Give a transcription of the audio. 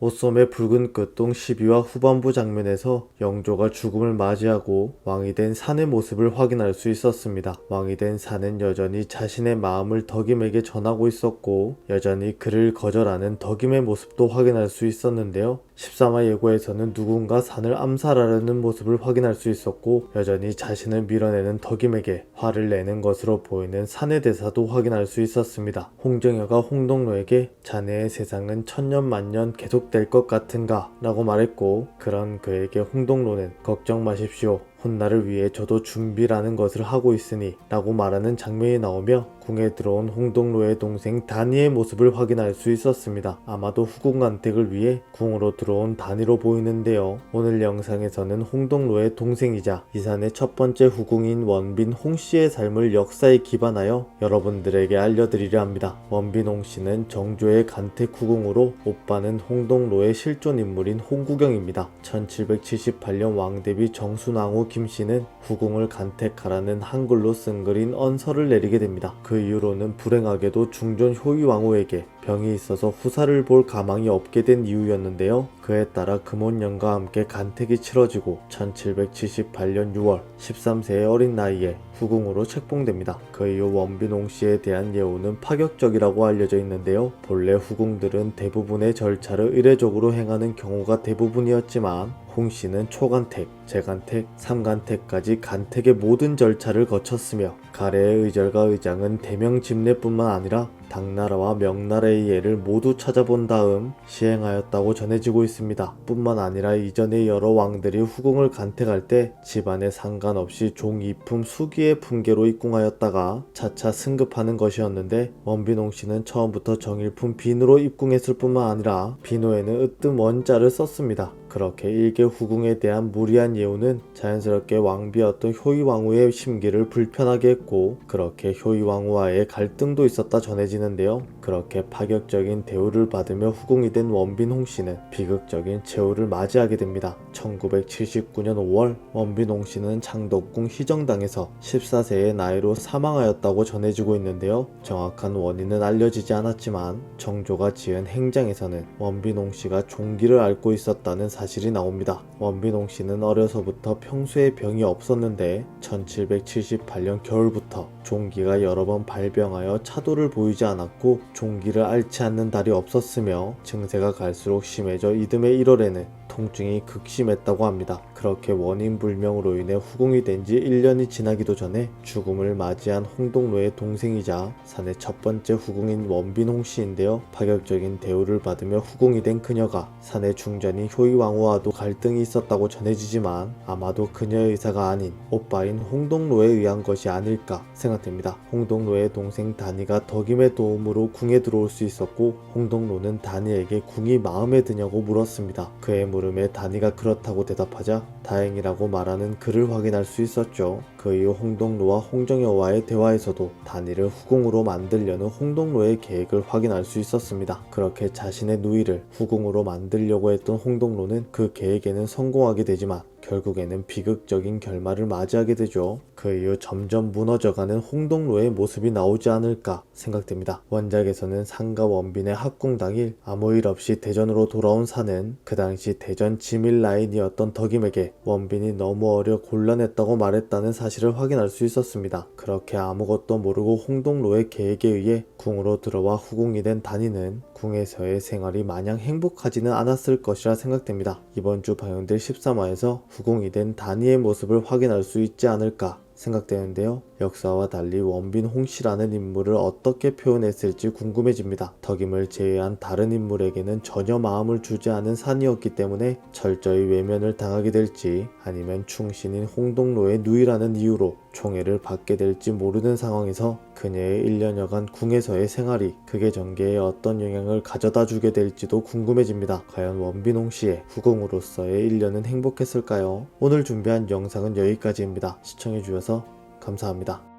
오썸의 붉은 끝동 12화 후반부 장면에서 영조가 죽음을 맞이하고 왕이 된 산의 모습을 확인할 수 있었습니다. 왕이 된 산은 여전히 자신의 마음을 덕임에게 전하고 있었고 여전히 그를 거절하는 덕임의 모습도 확인할 수 있었는데요. 13화 예고에서는 누군가 산을 암살하려는 모습을 확인할 수 있었고 여전히 자신을 밀어내는 덕임에게 화를 내는 것으로 보이는 산의 대사도 확인할 수 있었습니다. 홍정여가 홍동로에게 자네의 세상은 천년만년 계속될 것 같은가? 라고 말했고 그런 그에게 홍동로는 걱정 마십시오. 훗날을 위해 저도 준비라는 것을 하고 있으니 라고 말하는 장면이 나오며 궁에 들어온 홍동로의 동생 다니의 모습을 확인할 수 있었습니다. 아마도 후궁 간택을 위해 궁으로 들어온 다니로 보이는데요. 오늘 영상에서는 홍동로의 동생이자 이 산의 첫 번째 후궁인 원빈 홍씨의 삶을 역사에 기반하여 여러분들에게 알려드리려 합니다. 원빈 홍씨는 정조의 간택 후궁으로 오빠는 홍동로의 실존 인물인 홍구경입니다. 1778년 왕대비 정순왕후 김씨는 후궁을 간택하라는 한글로 쓴 글인 언서를 내리게 됩니다. 그 이후로는 불행하게도 중전 효의왕후에게 병이 있어서 후사를 볼 가망이 없게 된 이유였는데요. 그에 따라 금혼년과 함께 간택이 치러지고 1778년 6월 13세의 어린 나이에 후궁으로 책봉됩니다. 그 이후 원빈홍 씨에 대한 예우는 파격적이라고 알려져 있는데요. 본래 후궁들은 대부분의 절차를 의례적으로 행하는 경우가 대부분이었지만 홍 씨는 초간택, 재간택, 삼간택까지 간택의 모든 절차를 거쳤으며 가래의 의절과 의장은 대명 집례뿐만 아니라 당나라와 명나라의 예를 모두 찾아본 다음 시행하였다고 전해지고 있습니다. 뿐만 아니라 이전의 여러 왕들이 후궁을 간택할 때 집안에 상관없이 종이품 수기의 품계로 입궁하였다가 차차 승급하는 것이었는데 원빈홍 씨는 처음부터 정일품 비누로 입궁했을 뿐만 아니라 비누에는 으뜸 원자를 썼습니다. 그렇게 일개 후궁에 대한 무리한 예우는 자연스럽게 왕비였던 효의왕후의 심기를 불편하게 했고 그렇게 효의왕후와의 갈등도 있었다 전해지는데요. 그렇게 파격적인 대우를 받으며 후궁이 된 원빈홍 씨는 비극적인 최후를 맞이하게 됩니다. 1979년 5월 원빈홍 씨는 창덕궁 희정당에서 14세의 나이로 사망하였다고 전해지고 있는데요. 정확한 원인은 알려지지 않았지만 정조가 지은 행장에서는 원빈홍 씨가 종기를 앓고 있었다는 사실이 나옵니다. 원빈홍 씨는 어려서부터 평소에 병이 없었는데 1778년 겨울부터 종기가 여러 번 발병하여 차도를 보이지 않았고 종기를 앓지 않는 달이 없었으며 증세가 갈수록 심해져 이듬해 1월에는 통증이 극심했다고 합니다. 그렇게 원인 불명으로 인해 후궁이 된 지 1년이 지나기도 전에 죽음을 맞이한 홍동로의 동생이자 산의 첫 번째 후궁인 원빈홍 씨인데요. 파격적인 대우를 받으며 후궁이 된 그녀가 산의 중전인 효의왕후와도 갈등이 있었다고 전해지지만 아마도 그녀의 의사가 아닌 오빠인 홍동로에 의한 것이 아닐까 생각됩니다. 홍동로의 동생 다니가 덕임의 도움으로 궁에 들어올 수 있었고 홍동로는 다니에게 궁이 마음에 드냐고 물었습니다. 그의 물음에 다니가 그렇다고 대답하자 다행이라고 말하는 그를 확인할 수 있었죠. 그 이후 홍동로와 홍정여와의 대화에서도 다니를 후궁으로 만들려는 홍동로의 계획을 확인할 수 있었습니다. 그렇게 자신의 누이를 후궁으로 만들려고 했던 홍동로는 그 계획에는 성공하게 되지만 결국에는 비극적인 결말을 맞이하게 되죠. 그 이후 점점 무너져가는 홍동로의 모습이 나오지 않을까 생각됩니다. 원작에서는 산과 원빈의 합궁 당일 아무 일 없이 대전으로 돌아온 산은 그 당시 대전 지밀 라인이었던 덕임에게 원빈이 너무 어려 곤란했다고 말했다는 사실을 확인할 수 있었습니다. 그렇게 아무것도 모르고 홍동로의 계획에 의해 궁으로 들어와 후궁이 된 다니는 궁에서의 생활이 마냥 행복하지는 않았을 것이라 생각됩니다. 이번 주 방영될 13화에서 후궁이 된 다니의 모습을 확인할 수 있지 않을까 생각되는데요. 역사와 달리 원빈 홍씨라는 인물을 어떻게 표현했을지 궁금해집니다. 덕임을 제외한 다른 인물에게는 전혀 마음을 주지 않은 산이었기 때문에 철저히 외면을 당하게 될지 아니면 충신인 홍동로의 누이라는 이유로 총애를 받게 될지 모르는 상황에서 그녀의 1년여간 궁에서의 생활이 극의 전개에 어떤 영향을 가져다 주게 될지도 궁금해집니다. 과연 원빈 홍씨의 후궁으로서의 1년은 행복했을까요? 오늘 준비한 영상은 여기까지입니다. 시청해주셔서 감사합니다.